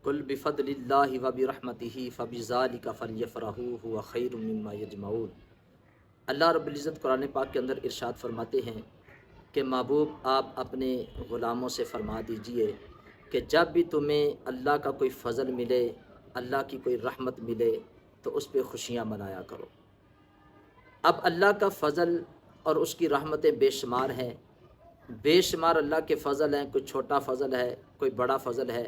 قل بفضل اللہ وبرحمتہ فبذالک فلیفرحوا ھو خیر مما یجمعون۔ اللہ رب العزت قرآن پاک کے اندر ارشاد فرماتے ہیں کہ محبوب آپ اپنے غلاموں سے فرما دیجئے کہ جب بھی تمہیں اللہ کا کوئی فضل ملے، اللہ کی کوئی رحمت ملے تو اس پہ خوشیاں منایا کرو۔ اب اللہ کا فضل اور اس کی رحمتیں بے شمار ہیں، بے شمار اللہ کے فضل ہیں، کوئی چھوٹا فضل ہے، کوئی بڑا فضل ہے۔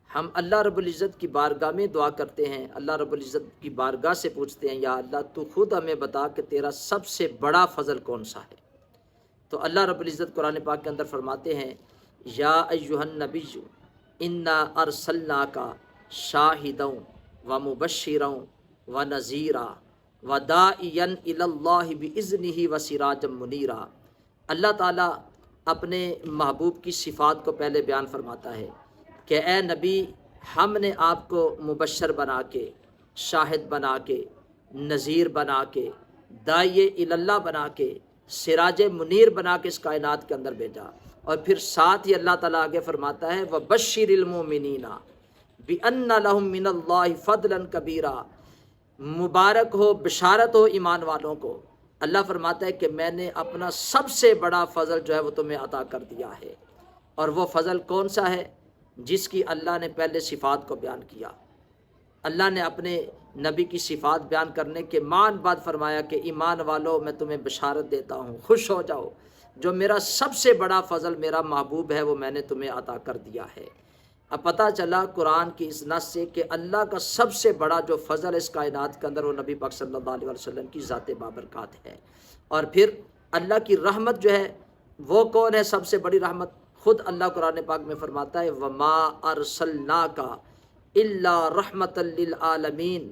ہم اللہ رب العزت کی بارگاہ میں دعا کرتے ہیں، اللہ رب العزت کی بارگاہ سے پوچھتے ہیں یا اللہ تو خود ہمیں بتا کہ تیرا سب سے بڑا فضل کون سا ہے۔ تو اللہ رب العزت قرآن پاک کے اندر فرماتے ہیں یا ایھا النبی انا ارسلناک شاہدا ومبشرا ونذیرا وداعیا الی اللہ باذنہ وسراجا منیرا۔ اللہ تعالیٰ اپنے محبوب کی صفات کو پہلے بیان فرماتا ہے کہ اے نبی ہم نے آپ کو مبشر بنا کے، شاہد بنا کے، نذیر بنا کے، داعی اللہ بنا کے، سراج منیر بنا کے اس کائنات کے اندر بھیجا۔ اور پھر ساتھ ہی اللہ تعالیٰ آگے فرماتا ہے وَبَشِّرِ الْمُؤْمِنِينَ بِأَنَّ لَهُم مِّنَ اللَّهِ فَضْلًا كَبِيرًا۔ مبارک ہو، بشارت ہو ایمان والوں کو۔ اللہ فرماتا ہے کہ میں نے اپنا سب سے بڑا فضل جو ہے وہ تمہیں عطا کر دیا ہے۔ اور وہ فضل کون سا ہے؟ جس کی اللہ نے پہلے صفات کو بیان کیا۔ اللہ نے اپنے نبی کی صفات بیان کرنے کے بعد فرمایا کہ ایمان والو میں تمہیں بشارت دیتا ہوں، خوش ہو جاؤ، جو میرا سب سے بڑا فضل میرا محبوب ہے وہ میں نے تمہیں عطا کر دیا ہے۔ اب پتہ چلا قرآن کی اس نص سے کہ اللہ کا سب سے بڑا جو فضل اس کائنات کے اندر وہ نبی پاک صلی اللہ علیہ وسلم کی ذات بابرکات ہے۔ اور پھر اللہ کی رحمت جو ہے وہ کون ہے سب سے بڑی رحمت؟ خود اللہ قرآن پاک میں فرماتا ہے وما ارسلناک الا رحمت للعالمین۔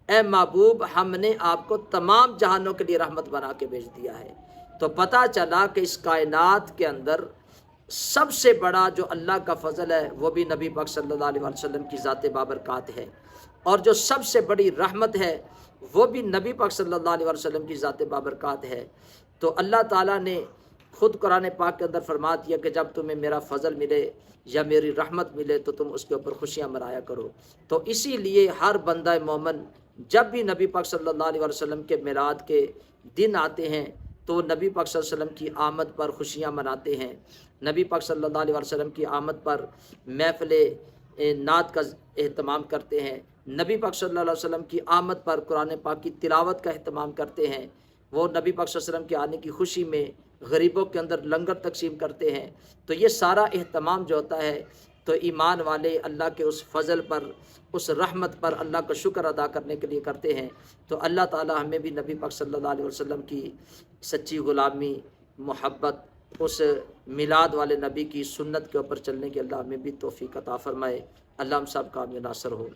اے محبوب ہم نے آپ کو تمام جہانوں کے لیے رحمت بنا کے بھیج دیا ہے۔ تو پتہ چلا کہ اس کائنات کے اندر سب سے بڑا جو اللہ کا فضل ہے وہ بھی نبی پاک صلی اللہ علیہ وسلم کی ذات بابرکات ہے، اور جو سب سے بڑی رحمت ہے وہ بھی نبی پاک صلی اللہ علیہ وسلم کی ذات بابرکات ہے۔ تو اللہ تعالیٰ نے خود قرآن پاک کے اندر فرما دیا کہ جب تمہیں میرا فضل ملے یا میری رحمت ملے تو تم اس کے اوپر خوشیاں منایا کرو۔ تو اسی لیے ہر بندہ مومن جب بھی نبی پاک صلی اللہ علیہ وسلم کے میلاد کے دن آتے ہیں تو نبی پاک صلی اللہ علیہ وسلم کی آمد پر خوشیاں مناتے ہیں، نبی پاک صلی اللہ علیہ وسلم کی آمد پر محفل نعت کا اہتمام کرتے ہیں، نبی پاک صلی اللہ علیہ وسلم کی آمد پر قرآن پاک کی تلاوت کا اہتمام کرتے ہیں، وہ نبی پاک صلی اللہ علیہ وسلم کے آنے کی خوشی میں غریبوں کے اندر لنگر تقسیم کرتے ہیں۔ تو یہ سارا اہتمام جو ہوتا ہے تو ایمان والے اللہ کے اس فضل پر، اس رحمت پر اللہ کا شکر ادا کرنے کے لیے کرتے ہیں۔ تو اللہ تعالی ہمیں بھی نبی پاک صلی اللہ علیہ وسلم کی سچی غلامی، محبت، اس میلاد والے نبی کی سنت کے اوپر چلنے کی اللہ ہمیں بھی توفیق عطا فرمائے۔ اللہ ہم سب کا ناصر ہو۔